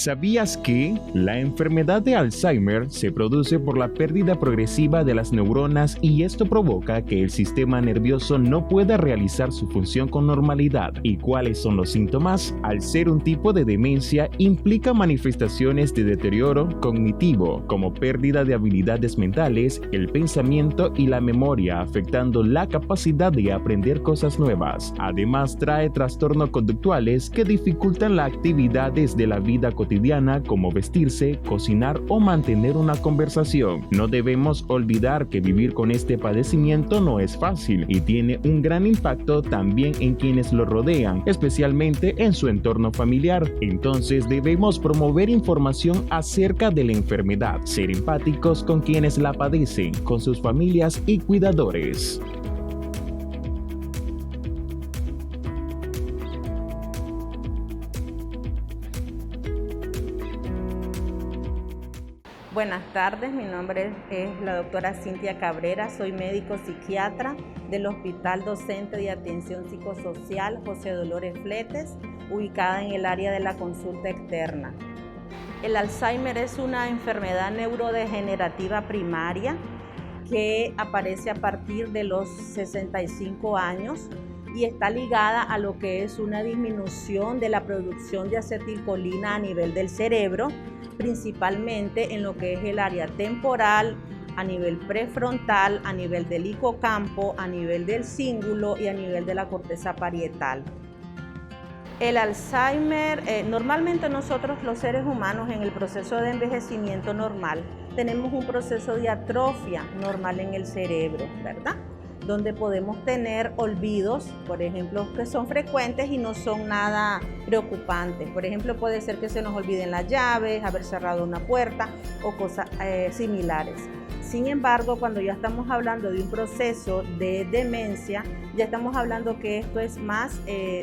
¿Sabías que la enfermedad de Alzheimer se produce por la pérdida progresiva de las neuronas y esto provoca que el sistema nervioso no pueda realizar su función con normalidad? ¿Y cuáles son los síntomas? Al ser un tipo de demencia, implica manifestaciones de deterioro cognitivo, como pérdida de habilidades mentales, el pensamiento y la memoria, afectando la capacidad de aprender cosas nuevas. Además, trae trastornos conductuales que dificultan las actividades de la vida cotidiana como vestirse, cocinar o mantener una conversación. No debemos olvidar que vivir con este padecimiento no es fácil y tiene un gran impacto también en quienes lo rodean, especialmente en su entorno familiar. Entonces debemos promover información acerca de la enfermedad, ser empáticos con quienes la padecen, con sus familias y cuidadores. Buenas tardes, mi nombre es la doctora Cintia Cabrera, soy médico psiquiatra del Hospital Docente de Atención Psicosocial José Dolores Fletes, ubicada en el área de la consulta externa. El Alzheimer es una enfermedad neurodegenerativa primaria que aparece a partir de los 65 años y está ligada a lo que es una disminución de la producción de acetilcolina a nivel del cerebro, principalmente en lo que es el área temporal, a nivel prefrontal, a nivel del hipocampo, a nivel del cíngulo y a nivel de la corteza parietal. El Alzheimer, normalmente nosotros los seres humanos en el proceso de envejecimiento normal tenemos un proceso de atrofia normal en el cerebro, ¿verdad? Donde podemos tener olvidos, por ejemplo, que son frecuentes y no son nada preocupantes. Por ejemplo, puede ser que se nos olviden las llaves, haber cerrado una puerta o cosas similares. Sin embargo, cuando ya estamos hablando de un proceso de demencia, ya estamos hablando que esto es más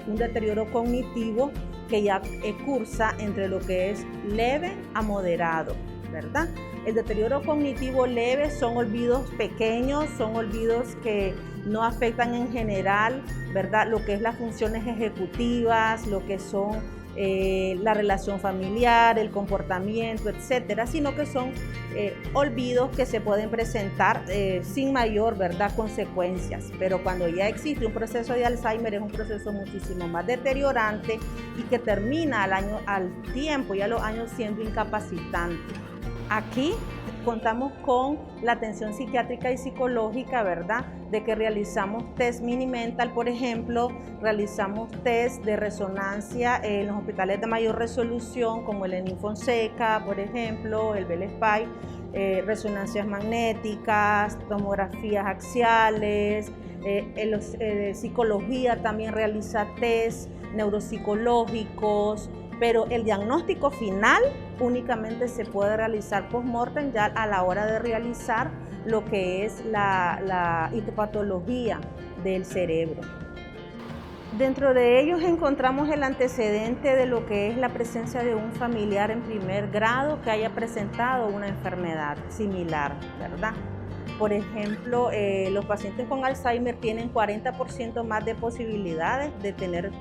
un deterioro cognitivo que ya cursa entre lo que es leve a moderado, ¿verdad? El deterioro cognitivo leve son olvidos pequeños, son olvidos que no afectan en general, ¿verdad? Lo que es las funciones ejecutivas, lo que son la relación familiar, el comportamiento, etcétera, sino que son olvidos que se pueden presentar sin mayor, ¿verdad?, consecuencias. Pero cuando ya existe un proceso de Alzheimer, es un proceso muchísimo más deteriorante y que termina al tiempo y a los años siendo incapacitante. Aquí contamos con la atención psiquiátrica y psicológica, ¿verdad? De que realizamos test mini-mental, por ejemplo, realizamos test de resonancia en los hospitales de mayor resolución, como el Enin Fonseca, por ejemplo, el Bell-Spy, resonancias magnéticas, tomografías axiales, psicología también realiza test neuropsicológicos, pero el diagnóstico final únicamente se puede realizar post-mortem ya a la hora de realizar lo que es la histopatología del cerebro. Dentro de ellos encontramos el antecedente de lo que es la presencia de un familiar en primer grado que haya presentado una enfermedad similar, ¿verdad? Por ejemplo, los pacientes con Alzheimer tienen 40% más de posibilidades de tener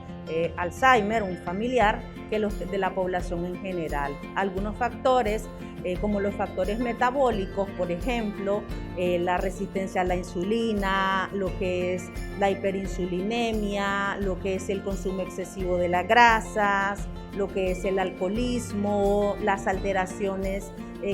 Alzheimer, un familiar, que los de la población en general. Algunos factores, como los factores metabólicos, por ejemplo, la resistencia a la insulina, lo que es la hiperinsulinemia, lo que es el consumo excesivo de las grasas, lo que es el alcoholismo, las alteraciones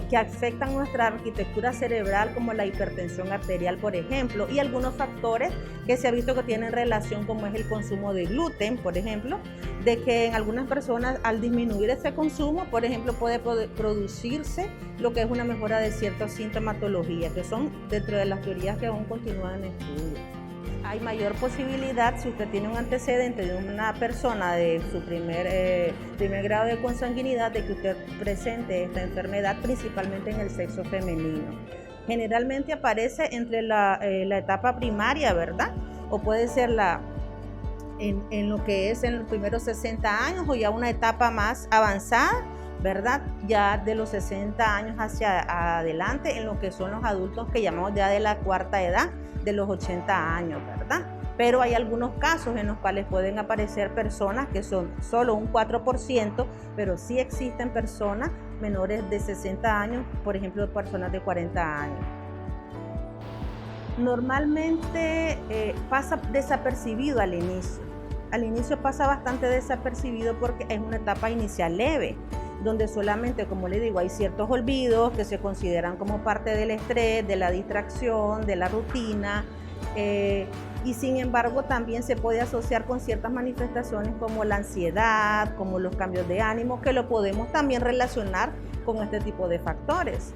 que afectan nuestra arquitectura cerebral como la hipertensión arterial, por ejemplo, y algunos factores que se ha visto que tienen relación como es el consumo de gluten, por ejemplo, de que en algunas personas al disminuir ese consumo, por ejemplo, puede producirse lo que es una mejora de ciertas sintomatologías, que son dentro de las teorías que aún continúan en estudio. Hay mayor posibilidad, si usted tiene un antecedente de una persona de su primer grado de consanguinidad, de que usted presente esta enfermedad, principalmente en el sexo femenino. Generalmente aparece entre la etapa primaria, ¿verdad? O puede ser en lo que es en los primeros 60 años o ya una etapa más avanzada, ¿verdad? Ya de los 60 años hacia adelante, en lo que son los adultos que llamamos ya de la cuarta edad, de los 80 años, ¿verdad? pero hay algunos casos en los cuales pueden aparecer personas que son solo un 4%, pero sí existen personas menores de 60 años, por ejemplo, personas de 40 años. Normalmente pasa desapercibido al inicio. Al inicio pasa bastante desapercibido porque es una etapa inicial leve, donde solamente, como le digo, hay ciertos olvidos que se consideran como parte del estrés, de la distracción, de la rutina, y sin embargo también se puede asociar con ciertas manifestaciones como la ansiedad, como los cambios de ánimo, que lo podemos también relacionar con este tipo de factores.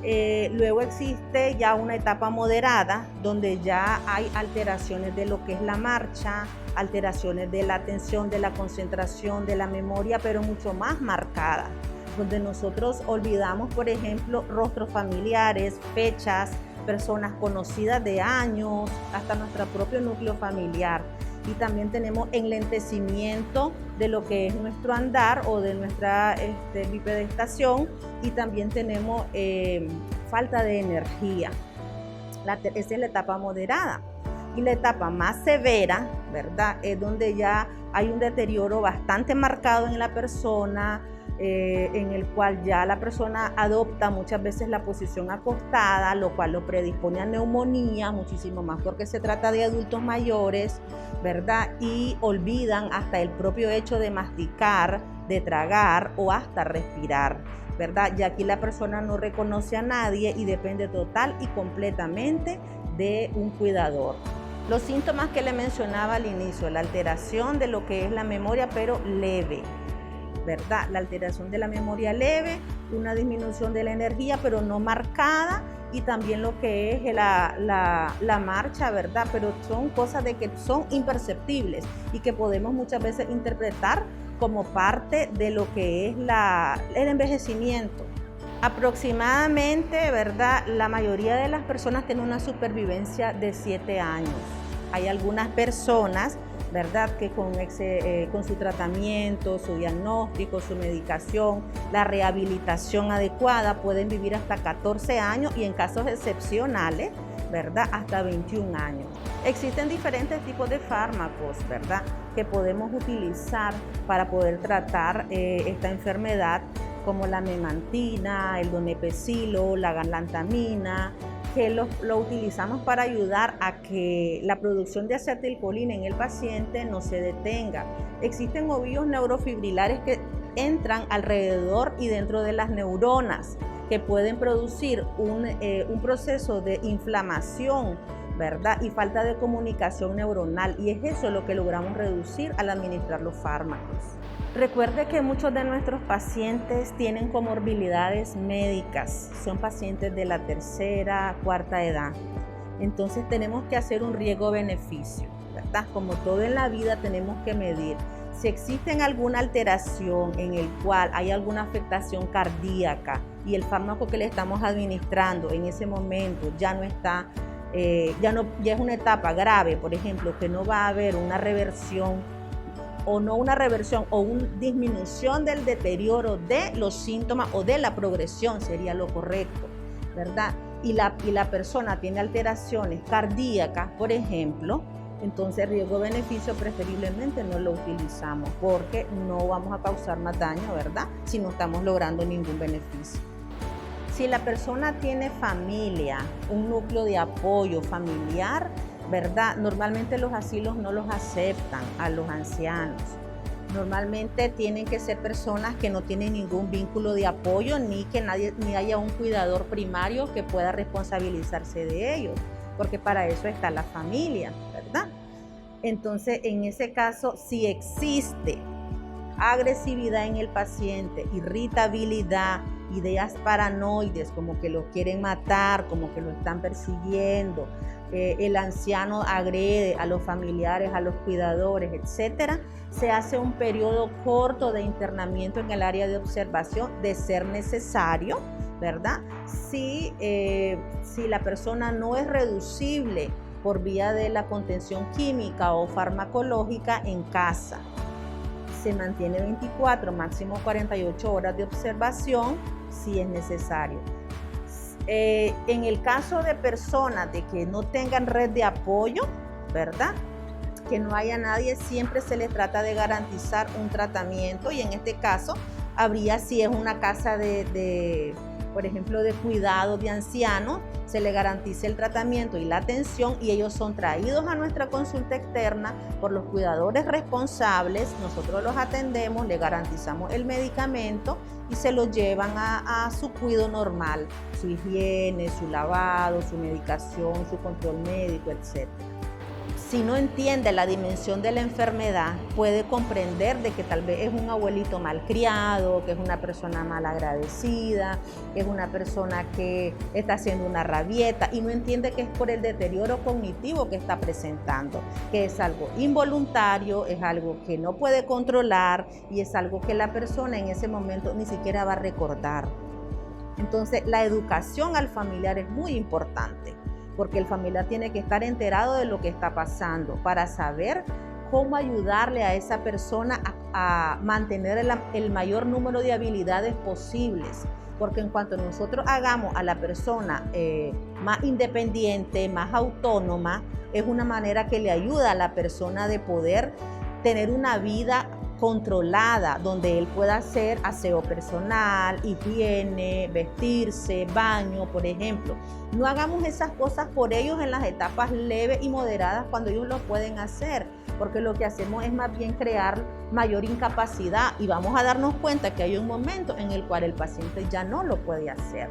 Luego existe ya una etapa moderada donde ya hay alteraciones de lo que es la marcha, alteraciones de la atención, de la concentración, de la memoria, pero mucho más marcadas, donde nosotros olvidamos, por ejemplo, rostros familiares, fechas, personas conocidas de años, hasta nuestro propio núcleo familiar. Y también tenemos enlentecimiento de lo que es nuestro andar o de nuestra bipedestación, y también tenemos falta de energía. Esa es la etapa moderada. Y la etapa más severa, ¿verdad?, es donde ya hay un deterioro bastante marcado en la persona, en el cual ya la persona adopta muchas veces la posición acostada, lo cual lo predispone a neumonía, muchísimo más porque se trata de adultos mayores, ¿verdad? Y olvidan hasta el propio hecho de masticar, de tragar o hasta respirar, ¿verdad? Y aquí la persona no reconoce a nadie y depende total y completamente de un cuidador. Los síntomas que le mencionaba al inicio, la alteración de lo que es la memoria, pero leve, ¿verdad? La alteración de la memoria leve, una disminución de la energía, pero no marcada, y también lo que es la marcha, ¿verdad? Pero son cosas de que son imperceptibles y que podemos muchas veces interpretar como parte de lo que es el envejecimiento. Aproximadamente, ¿verdad?, la mayoría de las personas tienen una supervivencia de 7 años. Hay algunas personas, ¿verdad?, que con su tratamiento, su diagnóstico, su medicación, la rehabilitación adecuada pueden vivir hasta 14 años y en casos excepcionales, ¿verdad?, hasta 21 años. Existen diferentes tipos de fármacos, ¿verdad?, que podemos utilizar para poder tratar esta enfermedad, como la memantina, el donepezilo, la galantamina, que lo utilizamos para ayudar a que la producción de acetilcolina en el paciente no se detenga. Existen ovillos neurofibrilares que entran alrededor y dentro de las neuronas, que pueden producir un proceso de inflamación, ¿verdad?, y falta de comunicación neuronal, y es eso lo que logramos reducir al administrar los fármacos. Recuerde que muchos de nuestros pacientes tienen comorbilidades médicas, son pacientes de la tercera, cuarta edad. Entonces tenemos que hacer un riesgo-beneficio, ¿verdad? Como todo en la vida tenemos que medir. Si existe alguna alteración en el cual hay alguna afectación cardíaca y el fármaco que le estamos administrando en ese momento ya no está, ya es una etapa grave, por ejemplo, que no va a haber una reversión o una disminución del deterioro de los síntomas o de la progresión, sería lo correcto, ¿verdad? Y la persona tiene alteraciones cardíacas, por ejemplo, entonces riesgo-beneficio preferiblemente no lo utilizamos porque no vamos a causar más daño, ¿verdad?, si no estamos logrando ningún beneficio. Si la persona tiene familia, un núcleo de apoyo familiar, ¿verdad?, normalmente los asilos no los aceptan a los ancianos. Normalmente tienen que ser personas que no tienen ningún vínculo de apoyo ni haya un cuidador primario que pueda responsabilizarse de ellos, porque para eso está la familia, ¿verdad? Entonces, en ese caso, si existe agresividad en el paciente, irritabilidad, ideas paranoides, como que lo quieren matar, como que lo están persiguiendo, el anciano agrede a los familiares, a los cuidadores, etcétera, se hace un periodo corto de internamiento en el área de observación de ser necesario, ¿verdad? Si la persona no es reducible por vía de la contención química o farmacológica en casa. Se mantiene 24, máximo 48 horas de observación si es necesario. En el caso de personas de que no tengan red de apoyo, ¿verdad? Que no haya nadie, siempre se les trata de garantizar un tratamiento, y en este caso habría, si es una casa por ejemplo, de cuidado de ancianos, se le garantiza el tratamiento y la atención, y ellos son traídos a nuestra consulta externa por los cuidadores responsables. Nosotros los atendemos, le garantizamos el medicamento y se los llevan a su cuidado normal, su higiene, su lavado, su medicación, su control médico, etc. Si no entiende la dimensión de la enfermedad, puede comprender de que tal vez es un abuelito malcriado, que es una persona malagradecida, que es una persona que está haciendo una rabieta, y no entiende que es por el deterioro cognitivo que está presentando, que es algo involuntario, es algo que no puede controlar y es algo que la persona en ese momento ni siquiera va a recordar. Entonces, la educación al familiar es muy importante, porque el familiar tiene que estar enterado de lo que está pasando para saber cómo ayudarle a esa persona a mantener el mayor número de habilidades posibles. Porque en cuanto nosotros hagamos a la persona más independiente, más autónoma, es una manera que le ayuda a la persona de poder tener una vida controlada, donde él pueda hacer aseo personal, higiene, vestirse, baño, por ejemplo. No hagamos esas cosas por ellos en las etapas leves y moderadas cuando ellos lo pueden hacer, porque lo que hacemos es más bien crear mayor incapacidad, y vamos a darnos cuenta que hay un momento en el cual el paciente ya no lo puede hacer.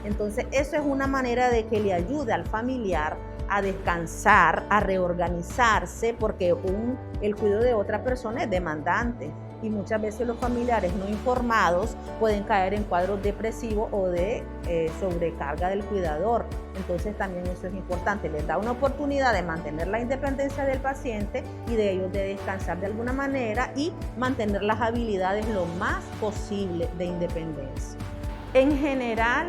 Entonces, eso es una manera de que le ayude al familiar a descansar, a reorganizarse, porque el cuidado de otra persona es demandante, y muchas veces los familiares no informados pueden caer en cuadros depresivos o de sobrecarga del cuidador. Entonces también eso es importante, les da una oportunidad de mantener la independencia del paciente y de ellos de descansar de alguna manera y mantener las habilidades lo más posible de independencia. En general,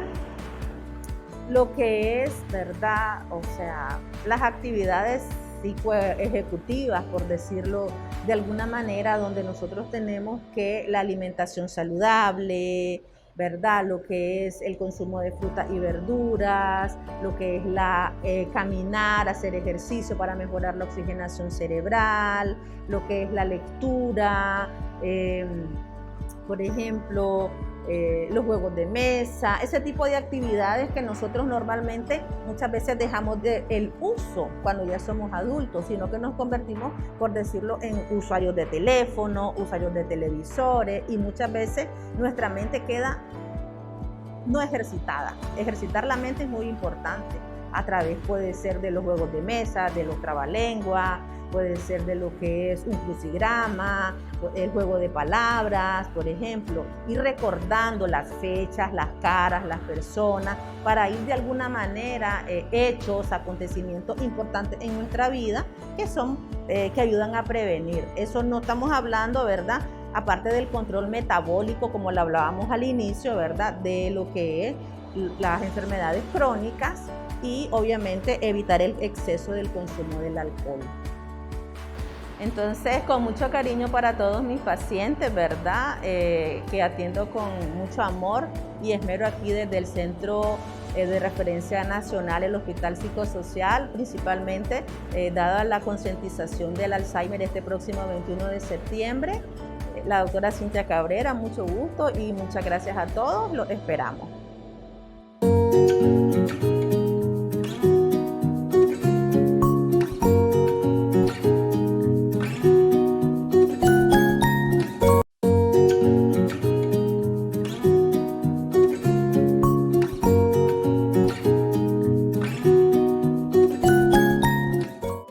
lo que es, ¿verdad? O sea, las actividades psicoejecutivas, por decirlo de alguna manera, donde nosotros tenemos que la alimentación saludable, ¿verdad? Lo que es el consumo de frutas y verduras, lo que es caminar, hacer ejercicio para mejorar la oxigenación cerebral, lo que es la lectura, por ejemplo, los juegos de mesa, ese tipo de actividades que nosotros normalmente muchas veces dejamos el uso cuando ya somos adultos, sino que nos convertimos, por decirlo, en usuarios de teléfono, usuarios de televisores, y muchas veces nuestra mente queda no ejercitada. Ejercitar la mente es muy importante, a través puede ser de los juegos de mesa, de los trabalenguas, puede ser de lo que es un crucigrama, el juego de palabras, por ejemplo, ir recordando las fechas, las caras, las personas, para ir de alguna manera hechos, acontecimientos importantes en nuestra vida que ayudan a prevenir. Eso no estamos hablando, ¿verdad? Aparte del control metabólico, como lo hablábamos al inicio, ¿verdad? De lo que es las enfermedades crónicas y obviamente evitar el exceso del consumo del alcohol. Entonces, con mucho cariño para todos mis pacientes, ¿verdad? Que atiendo con mucho amor y esmero aquí desde el Centro de Referencia Nacional, el Hospital Psicosocial, principalmente dada la concientización del Alzheimer este próximo 21 de septiembre. La doctora Cintia Cabrera, mucho gusto y muchas gracias a todos, los esperamos.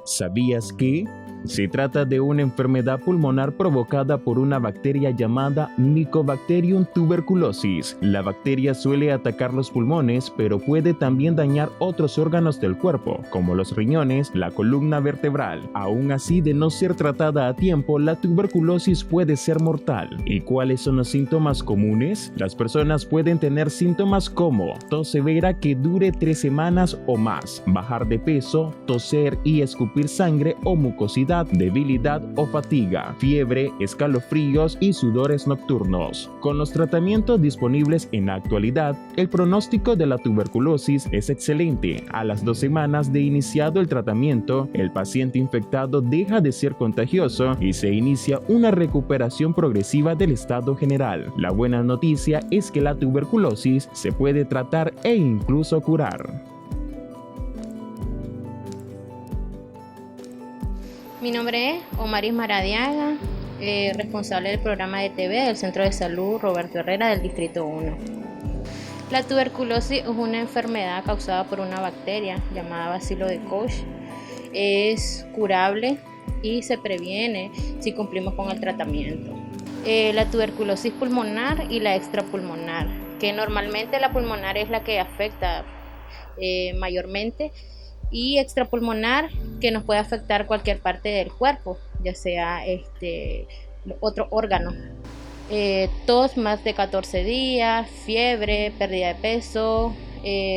¿Sabías que? Se trata de una enfermedad pulmonar provocada por una bacteria llamada Mycobacterium tuberculosis. La bacteria suele atacar los pulmones, pero puede también dañar otros órganos del cuerpo, como los riñones, la columna vertebral. Aún así, de no ser tratada a tiempo, la tuberculosis puede ser mortal. ¿Y cuáles son los síntomas comunes? Las personas pueden tener síntomas como tos severa que dure 3 semanas o más, bajar de peso, toser y escupir sangre o mucosidad, ansiedad, debilidad o fatiga, fiebre, escalofríos y sudores nocturnos. Con los tratamientos disponibles en la actualidad, el pronóstico de la tuberculosis es excelente. A las 2 semanas de iniciado el tratamiento, el paciente infectado deja de ser contagioso y se inicia una recuperación progresiva del estado general. La buena noticia es que la tuberculosis se puede tratar e incluso curar. Mi nombre es Omaris Maradiaga, responsable del programa de TV del Centro de Salud Roberto Herrera del Distrito 1. La tuberculosis es una enfermedad causada por una bacteria llamada bacilo de Koch. Es curable y se previene si cumplimos con el tratamiento. La tuberculosis pulmonar y la extrapulmonar, que normalmente la pulmonar es la que afecta mayormente, y extrapulmonar, que nos puede afectar cualquier parte del cuerpo, ya sea otro órgano. Tos más de 14 días, fiebre, pérdida de peso,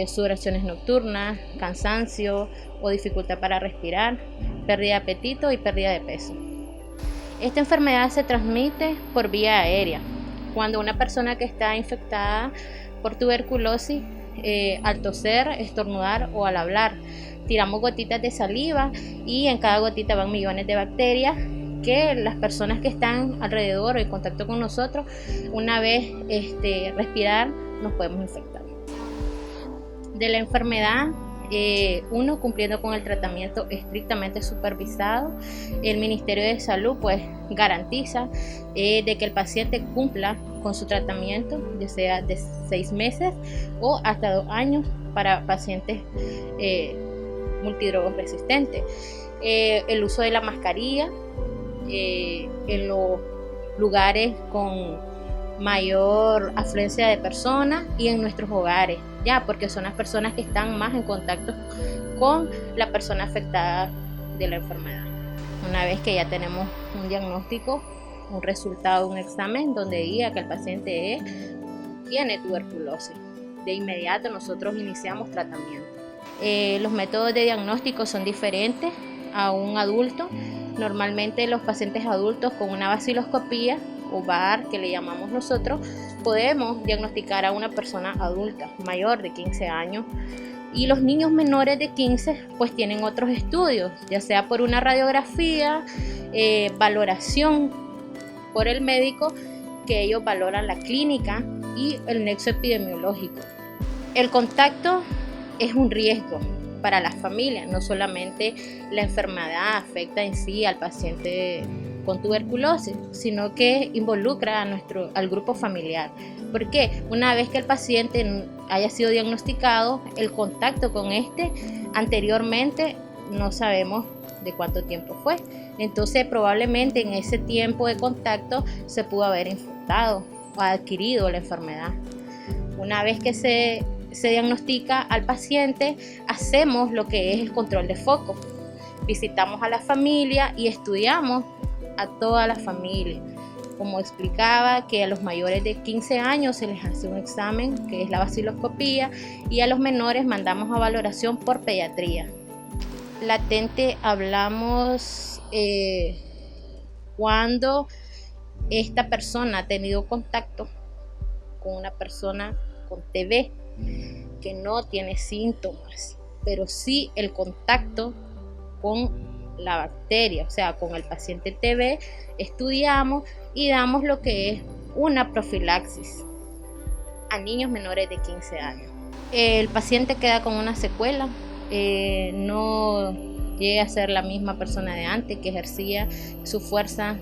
sudoraciones nocturnas, cansancio o dificultad para respirar, pérdida de apetito y pérdida de peso. Esta enfermedad se transmite por vía aérea. Cuando una persona que está infectada por tuberculosis, al toser, estornudar o al hablar, tiramos gotitas de saliva y en cada gotita van millones de bacterias que las personas que están alrededor o en contacto con nosotros, una vez respirar, nos podemos infectar. De la enfermedad, uno cumpliendo con el tratamiento estrictamente supervisado, el Ministerio de Salud pues garantiza de que el paciente cumpla con su tratamiento, ya sea de 6 meses o hasta 2 años para pacientes multidrogos resistentes. El uso de la mascarilla en los lugares con mayor afluencia de personas y en nuestros hogares, ya porque son las personas que están más en contacto con la persona afectada de la enfermedad. Una vez que ya tenemos un diagnóstico, un resultado de un examen donde diga que el paciente tiene tuberculosis, de inmediato nosotros iniciamos tratamiento. Los métodos de diagnóstico son diferentes a un adulto. Normalmente los pacientes adultos con una vaciloscopía o VAR, que le llamamos nosotros, podemos diagnosticar a una persona adulta mayor de 15 años, y los niños menores de 15 pues tienen otros estudios, ya sea por una radiografía, valoración por el médico, que ellos valoran la clínica y el nexo epidemiológico. El contacto es un riesgo para las familias, no solamente la enfermedad afecta en sí al paciente con tuberculosis, sino que involucra al grupo familiar. Porque una vez que el paciente haya sido diagnosticado, el contacto con anteriormente no sabemos de cuánto tiempo fue. Entonces probablemente en ese tiempo de contacto se pudo haber infectado o adquirido la enfermedad. Una vez que se diagnostica al paciente, hacemos lo que es el control de foco. Visitamos a la familia y estudiamos a toda la familia. Como explicaba, que a los mayores de 15 años se les hace un examen que es la vaciloscopía, y a los menores mandamos a valoración por pediatría. Latente hablamos cuando esta persona ha tenido contacto con una persona con TB que no tiene síntomas, pero sí el contacto con la bacteria, o sea, con el paciente TB, estudiamos y damos lo que es una profilaxis a niños menores de 15 años. El paciente queda con una secuela, no llega a ser la misma persona de antes que ejercía, su fuerza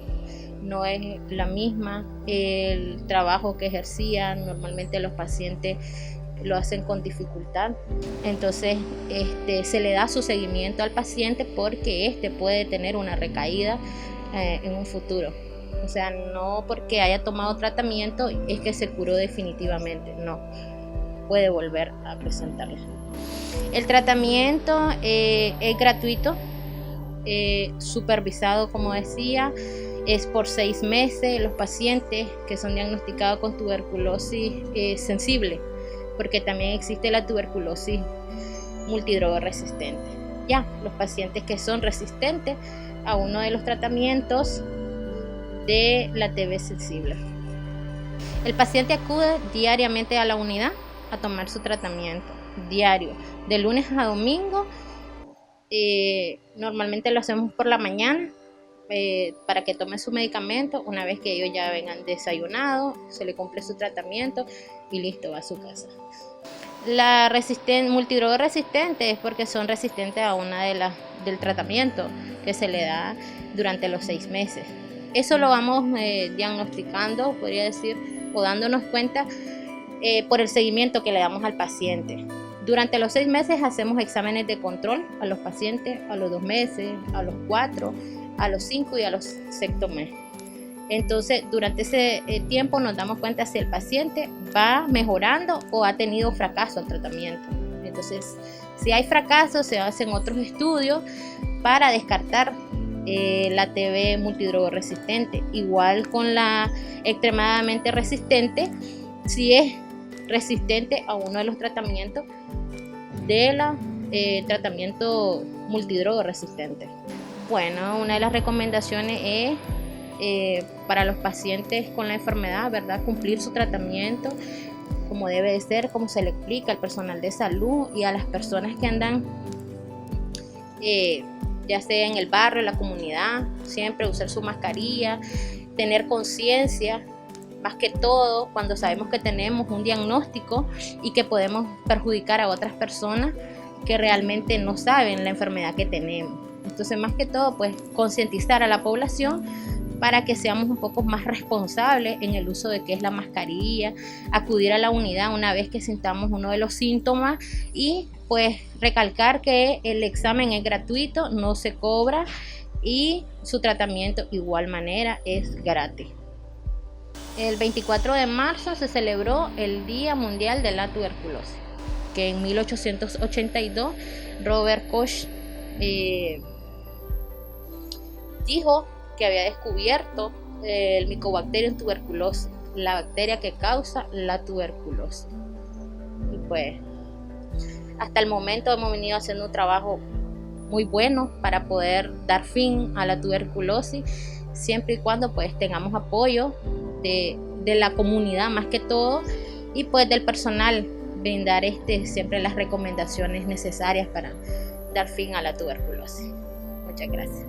no es la misma, el trabajo que ejercía, normalmente los pacientes lo hacen con dificultad. Entonces se le da su seguimiento al paciente porque puede tener una recaída en un futuro. O sea, no porque haya tomado tratamiento es que se curó definitivamente, no, puede volver a presentarlo. El tratamiento es gratuito, supervisado, como decía, es por 6 meses. Los pacientes que son diagnosticados con tuberculosis sensible, porque también existe la tuberculosis multidroga resistente. ya los pacientes que son resistentes a uno de los tratamientos de la TB sensible. El paciente acude diariamente a la unidad a tomar su tratamiento diario, de lunes a domingo. Normalmente lo hacemos por la mañana para que tome su medicamento. Una vez que ellos ya vengan desayunados, se le cumple su tratamiento y listo, va a su casa. La multidroga resistente es porque son resistentes a una del tratamiento que se le da durante los 6 meses. Eso lo vamos diagnosticando, podría decir, o dándonos cuenta por el seguimiento que le damos al paciente. Durante los 6 meses hacemos exámenes de control a los pacientes a los 2 meses, a los 4, a los 5 y a los 6º mes. Entonces, durante ese tiempo nos damos cuenta si el paciente va mejorando o ha tenido fracaso al tratamiento. Entonces, si hay fracaso, se hacen otros estudios para descartar la TB multidroga resistente. Igual con la extremadamente resistente, si es resistente a uno de los tratamientos de la tratamiento multidroga resistente. Bueno, una de las recomendaciones es para los pacientes con la enfermedad, ¿verdad?, cumplir su tratamiento como debe de ser, como se le explica al personal de salud y a las personas que andan ya sea en el barrio, en la comunidad, siempre usar su mascarilla, tener conciencia, más que todo cuando sabemos que tenemos un diagnóstico y que podemos perjudicar a otras personas que realmente no saben la enfermedad que tenemos. Entonces, más que todo, pues concientizar a la población para que seamos un poco más responsables en el uso de qué es la mascarilla, acudir a la unidad una vez que sintamos uno de los síntomas y pues recalcar que el examen es gratuito, no se cobra y su tratamiento igual manera es gratis. El 24 de marzo se celebró el Día Mundial de la Tuberculosis, que en 1882 Robert Koch dijo que había descubierto el Mycobacterium tuberculosis, la bacteria que causa la tuberculosis. Y pues hasta el momento hemos venido haciendo un trabajo muy bueno para poder dar fin a la tuberculosis, siempre y cuando pues tengamos apoyo de la comunidad más que todo y pues del personal, brindar siempre las recomendaciones necesarias para dar fin a la tuberculosis. Muchas gracias.